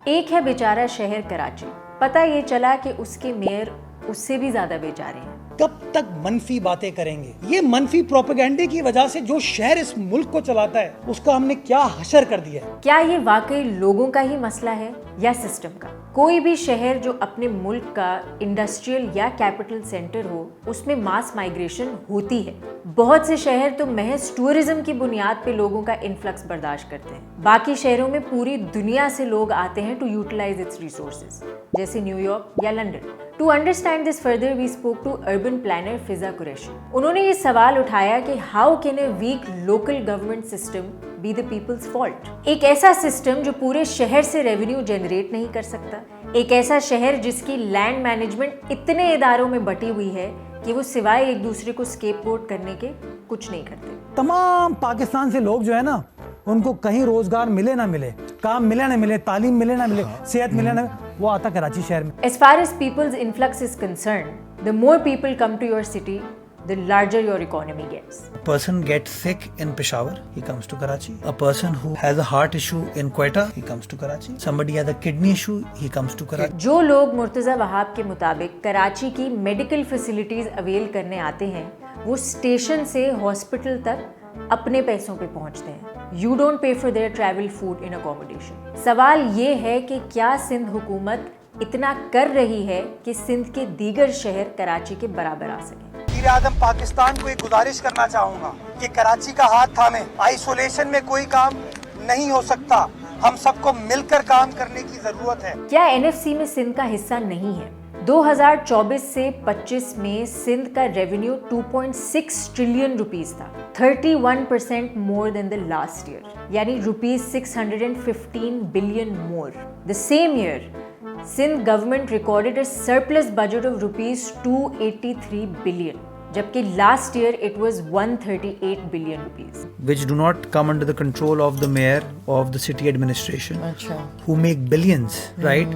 एक है बेचारा शहर कराची, पता ये चला कि उसके मेयर उससे भी ज्यादा बेचारे हैं। कब तक मनफी बातें करेंगे? ये मनफी प्रोपेगेंडे की वजह से जो शहर इस मुल्क को चलाता है उसका हमने क्या हशर कर दिया है। क्या ये वाकई लोगों का ही मसला है या सिस्टम का? कोई भी शहर जो अपने मुल्क का इंडस्ट्रियल या कैपिटल सेंटर हो उसमें मास माइग्रेशन होती है। बहुत से शहर तो महज टूरिज्म की बुनियाद पे लोगों का इन्फ्लक्स बर्दाश्त करते हैं। बाकी शहरों में पूरी दुनिया से लोग आते हैं टू यूटिलाइज इट्स रिसोर्सेज, जैसे न्यूयॉर्क या London. To understand this further we spoke to urban planner Fiza Qureshi. उन्होंने ये सवाल उठाया कि how can a weak local government system be the people's fault? एक ऐसा सिस्टम जो पूरे शहर से रेवेन्यू जनरेट नहीं कर सकता, एक ऐसा शहर जिसकी लैंड मैनेजमेंट इतने इदारों में बटी हुई है कि वो सिवाय एक दूसरे को स्केपगोट करने के कुछ नहीं करते। तमाम पाकिस्तान से लोग जो है ना, उनको कहीं रोजगार मिले ना मिले, काम मिले ना मिले, तालीम मिले ना मिले, सेहत मिले ना मिले, वो आता कराची शहर में। As far as people's influx is concerned, the more people come to your city, the larger your economy gets. A person gets sick in Peshawar, he comes to Karachi. A person who has a heart issue in Quetta, he comes to Karachi. Somebody has a kidney issue, he comes to Karachi. जो लोग मुर्तज़ा वहाब के मुताबिक कराची की medical facilities avail करने आते हैं, वो station से हॉस्पिटल तक अपने पैसों पे पहुंचते हैं। You don't pay for their travel, food and accommodation. सवाल ये है कि क्या सिंध हुकूमत इतना कर रही है कि सिंध के दीगर शहर कराची के बराबर आ सके? वज़ीर-ए-आज़म पाकिस्तान को एक गुजारिश करना चाहूँगा कि कराची का हाथ थामे। आइसोलेशन में कोई काम नहीं हो सकता, हम सबको मिलकर काम करने की जरूरत है। क्या एनएफसी में सिंध का हिस्सा नहीं है? 2024 से 25 में सिंध का रेवेन्यू 2.6 ट्रिलियन रुपीस था, 31% more than the last year, यानी rupees 615 billion more. The same year Sindh government recorded a surplus budget of rupees 283 billion, जबकि last year it was 138 billion rupees, Which do not come under the control of the mayor of the city administration, who make billions, right?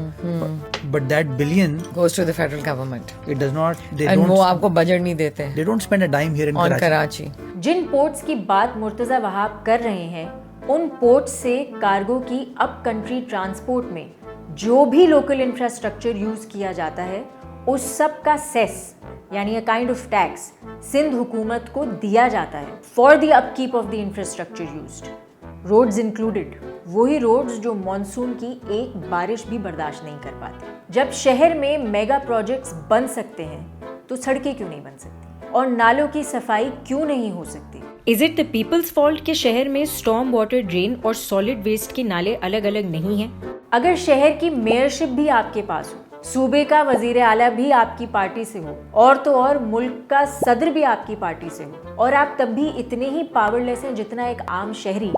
But that billion goes to the federal government. it does not. They And वो don't. आपको budget नहीं देते They don't spend a dime here in on Karachi. Karachi. जिन ports की बात मुर्तज़ा वहाब कर रहे हैं, उन पोर्ट्स से कार्गो की अप कंट्री ट्रांसपोर्ट में जो भी लोकल इंफ्रास्ट्रक्चर यूज किया जाता है, उस सब का सेस यानी a kind of tax Sindh हुकूमत को दिया जाता है for the upkeep of the infrastructure used, roads included. वही रोड्स जो मॉनसून की एक बारिश भी बर्दाश्त नहीं कर पाते। जब शहर में मेगा प्रोजेक्ट्स बन सकते हैं तो सड़कें क्यों नहीं बन सकती और नालों की सफाई क्यों नहीं हो सकती? Is it the people's fault के शहर में स्टॉर्म वाटर ड्रेन और सॉलिड वेस्ट के नाले अलग अलग नहीं हैं? अगर शहर की मेयरशिप भी आपके पास हो, सूबे का वजीर आला भी आपकी पार्टी से हो और तो और मुल्क का सदर भी आपकी पार्टी से हो, और आप तब भी इतने ही पावरलेस हैं जितना एक आम शहरी,